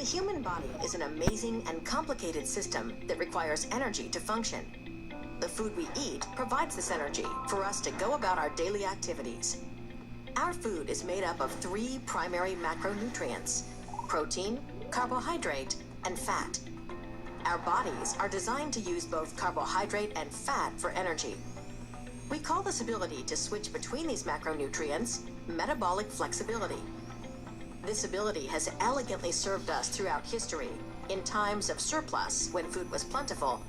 The human body is an amazing and complicated system that requires energy to function. The food we eat provides this energy for us to go about our daily activities. Our food is made up of 3 primary macronutrients: protein, carbohydrate, and fat. Our bodies are designed to use both carbohydrate and fat for energy. We call this ability to switch between these macronutrients metabolic flexibility. This ability has elegantly served us throughout history, in times of surplus when food was plentiful,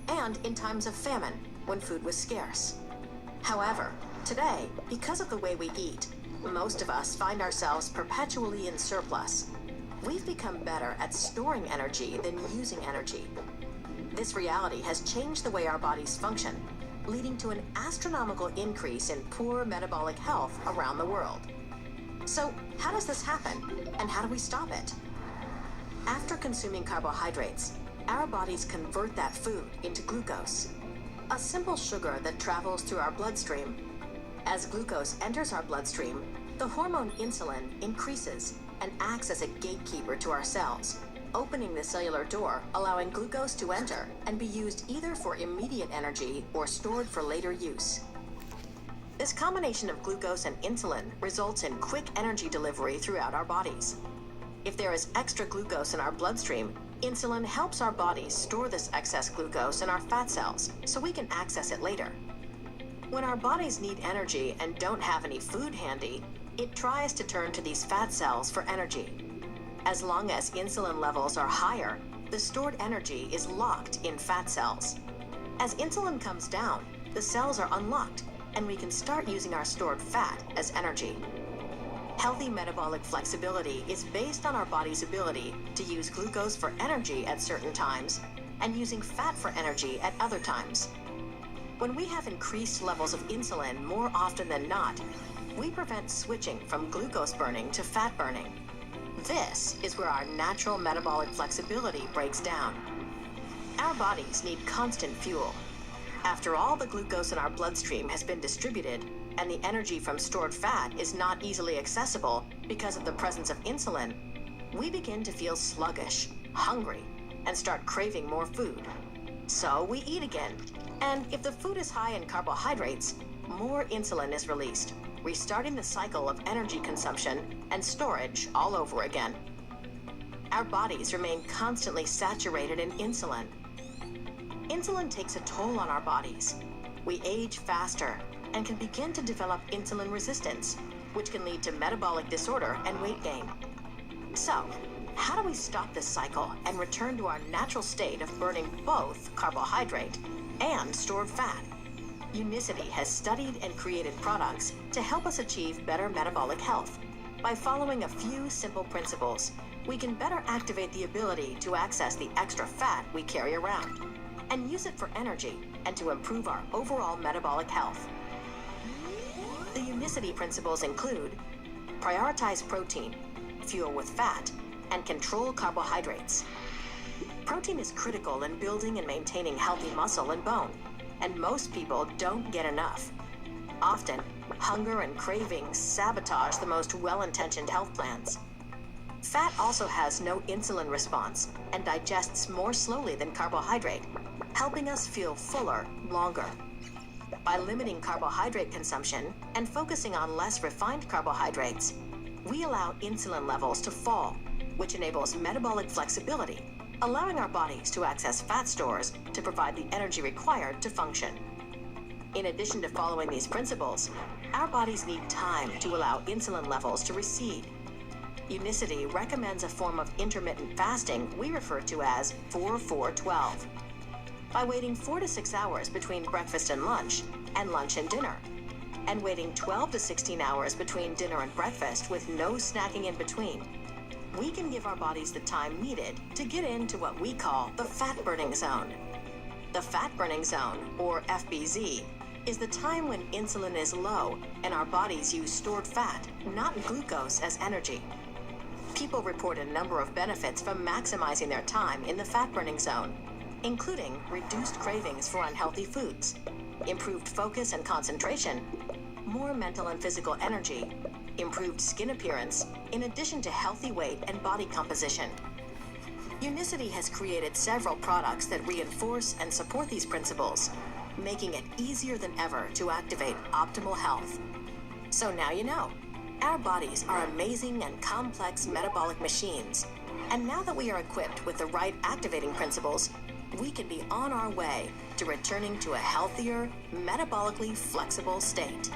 and in times of famine when food was scarce. However, today, because of the way we eat, most of us find ourselves perpetually in surplus. We've become better at storing energy than using energy. This reality has changed the way our bodies function, leading to an astronomical increase in poor metabolic health around the world. So, how does this happen, and how do we stop it? After consuming carbohydrates, our bodies convert that food into glucose, a simple sugar that travels through our bloodstream. As glucose enters our bloodstream, the hormone insulin increases and acts as a gatekeeper to our cells, opening the cellular door, allowing glucose to enter and be used either for immediate energy or stored for later use. This combination of glucose and insulin results in quick energy delivery throughout our bodies. If there is extra glucose in our bloodstream, insulin helps our bodies store this excess glucose in our fat cells so we can access it later. When our bodies need energy and don't have any food handy, it tries to turn to these fat cells for energy. As long as insulin levels are higher, the stored energy is locked in fat cells. As insulin comes down, the cells are unlocked, and we can start using our stored fat as energy. Healthy metabolic flexibility is based on our body's ability to use glucose for energy at certain times and using fat for energy at other times. When we have increased levels of insulin more often than not, we prevent switching from glucose burning to fat burning. This is where our natural metabolic flexibility breaks down. Our bodies need constant fuel. After all the glucose in our bloodstream has been distributed and the energy from stored fat is not easily accessible because of the presence of insulin, we begin to feel sluggish, hungry, and start craving more food. So we eat again, and if the food is high in carbohydrates, more insulin is released, restarting the cycle of energy consumption and storage all over again. Our bodies remain constantly saturated in insulin. Insulin takes a toll on our bodies. We age faster and can begin to develop insulin resistance, which can lead to metabolic disorder and weight gain. So, how do we stop this cycle and return to our natural state of burning both carbohydrate and stored fat? Unicity has studied and created products to help us achieve better metabolic health. By following a few simple principles, we can better activate the ability to access the extra fat we carry around and use it for energy and to improve our overall metabolic health. The Unicity principles include: prioritize protein, fuel with fat, and control carbohydrates. Protein is critical in building and maintaining healthy muscle and bone, and most people don't get enough. Often, hunger and cravings sabotage the most well-intentioned health plans. Fat also has no insulin response and digests more slowly than carbohydrate, helping us feel fuller longer. By limiting carbohydrate consumption and focusing on less refined carbohydrates, we allow insulin levels to fall, which enables metabolic flexibility, allowing our bodies to access fat stores to provide the energy required to function. In addition to following these principles, our bodies need time to allow insulin levels to recede. Unicity recommends a form of intermittent fasting we refer to as 4-4-12. By waiting 4 to 6 hours between breakfast and lunch and dinner, and waiting 12 to 16 hours between dinner and breakfast with no snacking in between, we can give our bodies the time needed to get into what we call the fat-burning zone. The fat-burning zone, or FBZ, is the time when insulin is low and our bodies use stored fat, not glucose, as energy. People report a number of benefits from maximizing their time in the fat-burning zone, including reduced cravings for unhealthy foods, improved focus and concentration, more mental and physical energy, improved skin appearance, in addition to healthy weight and body composition. Unicity has created several products that reinforce and support these principles, making it easier than ever to activate optimal health. So now you know. Our bodies are amazing and complex metabolic machines. And now that we are equipped with the right activating principles, we can be on our way to returning to a healthier, metabolically flexible state.